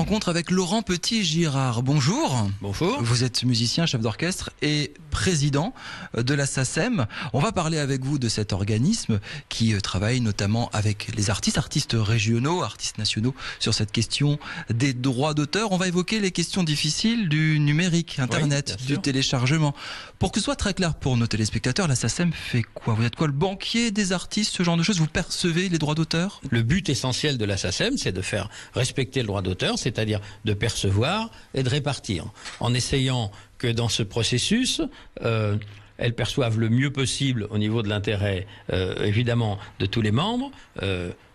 rencontre avec Laurent Petit-Girard. Bonjour. Bonjour. Vous êtes musicien, chef d'orchestre et président de la SACEM. On va parler avec vous de cet organisme qui travaille notamment avec les artistes régionaux, artistes nationaux, sur cette question des droits d'auteur. On va évoquer les questions difficiles du numérique, Internet, oui, du téléchargement. Pour que ce soit très clair pour nos téléspectateurs, la SACEM fait quoi? Vous êtes quoi, le banquier des artistes, ce genre de choses? Vous percevez les droits d'auteur? Le but essentiel de la SACEM, c'est de faire respecter le droit d'auteur, c'est-à-dire de percevoir et de répartir, en essayant que dans ce processus, elles perçoivent le mieux possible au niveau de l'intérêt, évidemment, de tous les membres.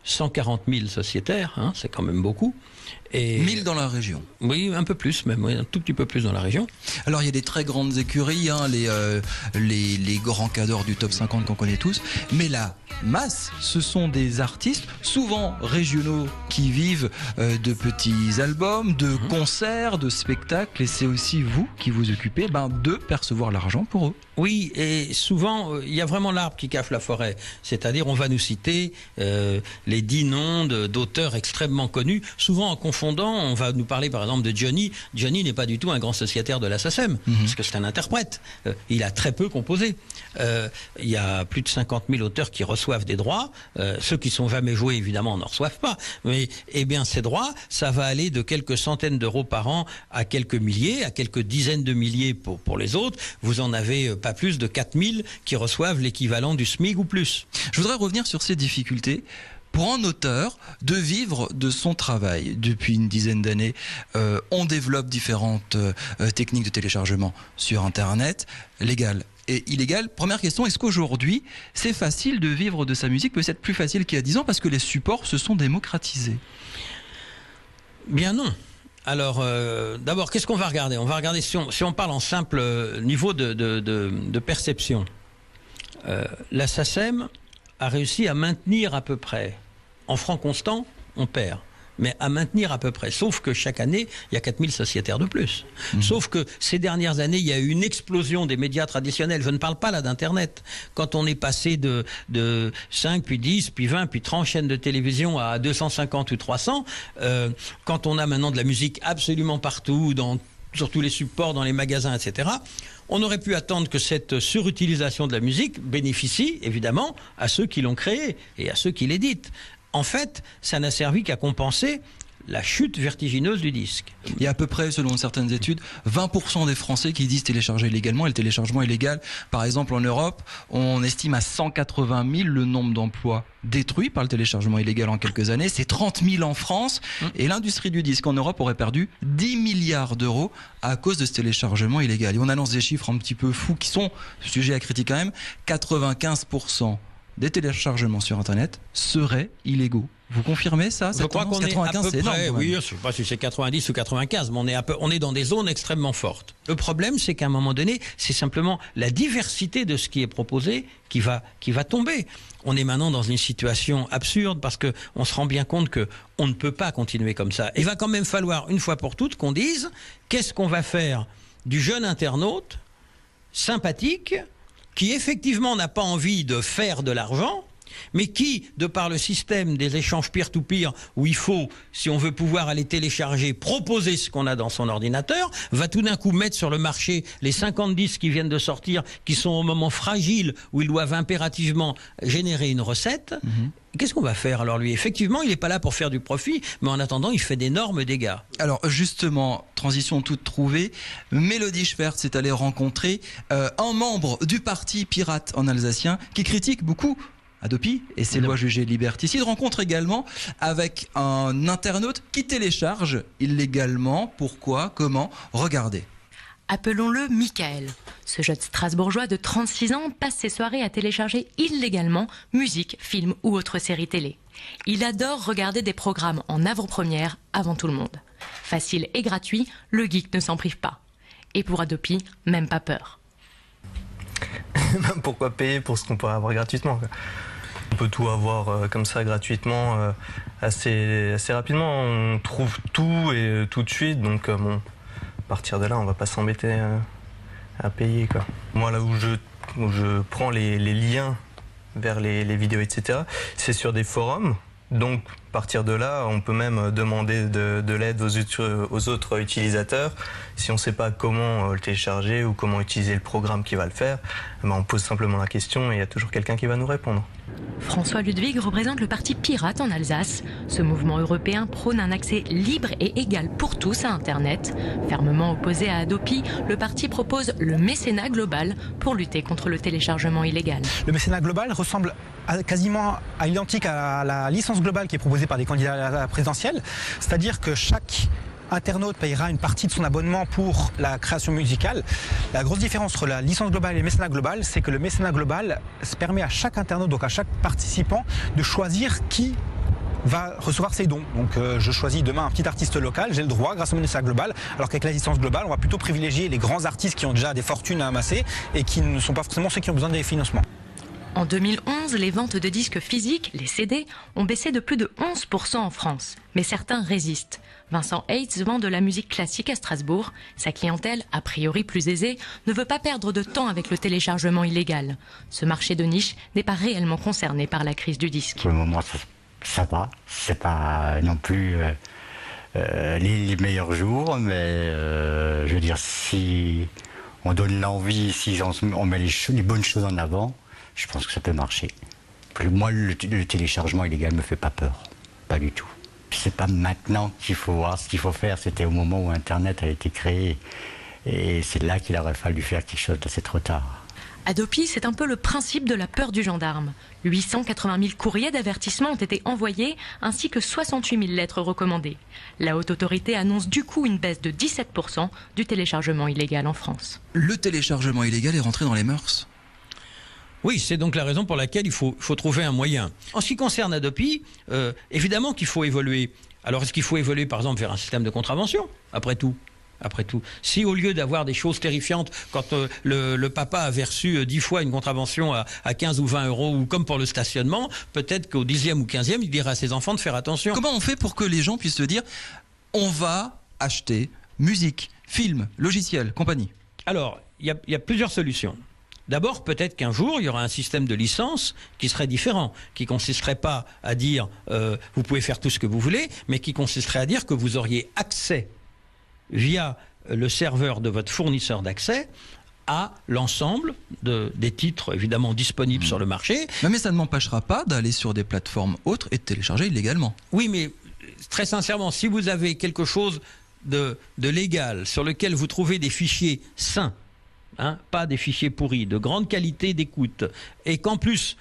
140 000 sociétaires, hein, c'est quand même beaucoup. Et 1000 dans la région. Oui, un peu plus même, oui, un tout petit peu plus dans la région. Alors il y a des très grandes écuries, hein, les grands cadors du top 50 qu'on connaît tous, mais la masse, ce sont des artistes, souvent régionaux, qui vivent de petits albums, de concerts, de spectacles, et c'est aussi vous qui vous occupez de percevoir l'argent pour eux. Oui, et souvent, il y a vraiment l'arbre qui cache la forêt. C'est-à-dire, on va nous citer les 10 noms d'auteurs extrêmement connus. Souvent, en confondant, on va nous parler, par exemple, de Johnny. Johnny n'est pas du tout un grand sociétaire de la SACEM, parce que c'est un interprète. Il a très peu composé. Il y a plus de 50 000 auteurs qui reçoivent des droits. Ceux qui sont jamais joués, évidemment, n'en reçoivent pas. Mais, eh bien, ces droits, ça va aller de quelques centaines d'euros par an à quelques milliers, à quelques dizaines de milliers pour les autres. Vous en avez pas plus de 4000 qui reçoivent l'équivalent du SMIC ou plus. Je voudrais revenir sur ces difficultés. Pour un auteur, de vivre de son travail. Depuis une dizaine d'années, on développe différentes techniques de téléchargement sur Internet, légales et illégales. Première question, est-ce qu'aujourd'hui, c'est facile de vivre de sa musique? Peut-être plus facile qu'il y a 10 ans parce que les supports se sont démocratisés. Bien non. Alors, d'abord, qu'est-ce qu'on va regarder? On va regarder, si on parle en simple niveau de perception. La SACEM a réussi à maintenir à peu près, en francs constants, on perd, mais à maintenir à peu près. Sauf que chaque année, il y a 4000 sociétaires de plus. Sauf que ces dernières années, il y a eu une explosion des médias traditionnels. Je ne parle pas là d'Internet. Quand on est passé de 5, puis 10, puis 20, puis 30 chaînes de télévision à 250 ou 300, quand on a maintenant de la musique absolument partout, sur tous les supports, dans les magasins, etc., on aurait pu attendre que cette surutilisation de la musique bénéficie, évidemment, à ceux qui l'ont créée et à ceux qui l'éditent. En fait, ça n'a servi qu'à compenser la chute vertigineuse du disque. Il y a à peu près, selon certaines études, 20% des Français qui disent télécharger illégalement. Et le téléchargement illégal, par exemple en Europe, on estime à 180 000 le nombre d'emplois détruits par le téléchargement illégal en quelques années. C'est 30 000 en France. Et l'industrie du disque en Europe aurait perdu 10 milliards d'euros à cause de ce téléchargement illégal. Et on annonce des chiffres un petit peu fous qui sont, sujet à critique quand même, 95% des téléchargements sur Internet seraient illégaux. Vous confirmez ça? Je crois qu'on est à peu près, oui, je ne sais pas si c'est 90 ou 95, mais on est dans des zones extrêmement fortes. Le problème, c'est qu'à un moment donné, c'est simplement la diversité de ce qui est proposé qui va tomber. On est maintenant dans une situation absurde parce qu'on se rend bien compte qu'on ne peut pas continuer comme ça. Il va quand même falloir, une fois pour toutes, qu'on dise qu'est-ce qu'on va faire du jeune internaute sympathique qui effectivement n'a pas envie de faire de l'argent, mais qui, de par le système des échanges peer-to-peer, où il faut, si on veut pouvoir aller télécharger, proposer ce qu'on a dans son ordinateur, va tout d'un coup mettre sur le marché les 50 disques qui viennent de sortir, qui sont au moment fragile, où ils doivent impérativement générer une recette. Qu'est-ce qu'on va faire alors lui? Effectivement, il n'est pas là pour faire du profit, mais en attendant, il fait d'énormes dégâts. Alors justement, transition toute trouvée, Mélodie Schwertz s'est allée rencontrer un membre du parti pirate en alsacien qui critique beaucoup Adopi et ses lois jugées liberticides. Rencontre également avec un internaute qui télécharge illégalement. Pourquoi? Comment? Regardez. Appelons-le Michael. Ce jeune Strasbourgeois de 36 ans passe ses soirées à télécharger illégalement musique, films ou autres séries télé. Il adore regarder des programmes en avant-première avant tout le monde. Facile et gratuit, le geek ne s'en prive pas. Et pour Adopi, même pas peur. Pourquoi payer pour ce qu'on peut avoir gratuitement, quoi. On peut tout avoir comme ça gratuitement assez rapidement. On trouve tout et tout de suite, donc bon, à partir de là, on va pas s'embêter à payer, quoi. Moi, là où je prends les liens vers les vidéos, etc., c'est sur des forums. Donc, partir de là, on peut même demander de l'aide aux autres utilisateurs. Si on ne sait pas comment le télécharger ou comment utiliser le programme qui va le faire, on pose simplement la question et il y a toujours quelqu'un qui va nous répondre. François Ludwig représente le parti Pirate en Alsace. Ce mouvement européen prône un accès libre et égal pour tous à Internet. Fermement opposé à Adopi, le parti propose le mécénat global pour lutter contre le téléchargement illégal. Le mécénat global ressemble quasiment à identique à la licence globale qui est proposée par les candidats à la présidentielle, c'est-à-dire que chaque internaute payera une partie de son abonnement pour la création musicale. La grosse différence entre la licence globale et le mécénat global, c'est que le mécénat global permet à chaque internaute, donc à chaque participant, de choisir qui va recevoir ses dons. Donc je choisis demain un petit artiste local, j'ai le droit grâce au mécénat global, alors qu'avec la licence globale, on va plutôt privilégier les grands artistes qui ont déjà des fortunes à amasser et qui ne sont pas forcément ceux qui ont besoin des financements. En 2011, les ventes de disques physiques, les CD, ont baissé de plus de 11% en France. Mais certains résistent. Vincent Heitz vend de la musique classique à Strasbourg. Sa clientèle, a priori plus aisée, ne veut pas perdre de temps avec le téléchargement illégal. Ce marché de niche n'est pas réellement concerné par la crise du disque. Pour le moment, ça va. C'est pas non plus les meilleurs jours, mais je veux dire, si on donne l'envie, si on met les bonnes choses en avant, je pense que ça peut marcher. Moi, le téléchargement illégal me fait pas peur. Pas du tout. C'est pas maintenant qu'il faut voir ce qu'il faut faire. C'était au moment où Internet a été créé. Et c'est là qu'il aurait fallu faire quelque chose. C'est trop tard. Adopi, c'est un peu le principe de la peur du gendarme. 880 000 courriers d'avertissement ont été envoyés, ainsi que 68 000 lettres recommandées. La haute autorité annonce du coup une baisse de 17% du téléchargement illégal en France. Le téléchargement illégal est rentré dans les mœurs. Oui, c'est donc la raison pour laquelle il faut trouver un moyen. En ce qui concerne Adopi, évidemment qu'il faut évoluer. Alors est-ce qu'il faut évoluer par exemple vers un système de contravention, après tout ? Si au lieu d'avoir des choses terrifiantes, quand le papa avait reçu 10 fois une contravention à 15 ou 20 euros, ou comme pour le stationnement, peut-être qu'au 10e ou 15e, il dirait à ses enfants de faire attention. Comment on fait pour que les gens puissent se dire « on va acheter musique, film, logiciel, compagnie » ? Alors, il y a plusieurs solutions. D'abord, peut-être qu'un jour, il y aura un système de licence qui serait différent, qui consisterait pas à dire vous pouvez faire tout ce que vous voulez, mais qui consisterait à dire que vous auriez accès via le serveur de votre fournisseur d'accès à l'ensemble des titres évidemment disponibles sur le marché. Mais ça ne m'empêchera pas d'aller sur des plateformes autres et de télécharger illégalement. Oui, mais très sincèrement, si vous avez quelque chose de légal sur lequel vous trouvez des fichiers sains, pas des fichiers pourris, de grande qualité d'écoute, et qu'en plus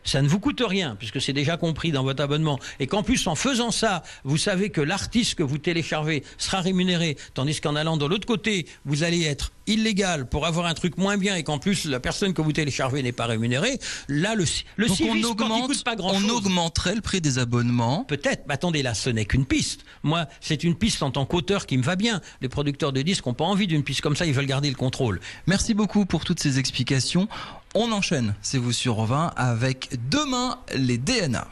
ça ne vous coûte rien puisque c'est déjà compris dans votre abonnement, et qu'en plus en faisant ça vous savez que l'artiste que vous téléchargez sera rémunéré, tandis qu'en allant de l'autre côté vous allez être illégal pour avoir un truc moins bien, et qu'en plus la personne que vous téléchargez n'est pas rémunérée, là le civisme, quand il coûte pas grand chose, on augmenterait le prix des abonnements. Peut-être, mais attendez, là ce n'est qu'une piste. Moi c'est une piste en tant qu'auteur qui me va bien. Les producteurs de disques n'ont pas envie d'une piste comme ça, ils veulent garder le contrôle. Merci beaucoup pour toutes ces explications. On enchaîne, c'est vous sur 20, avec demain les DNA.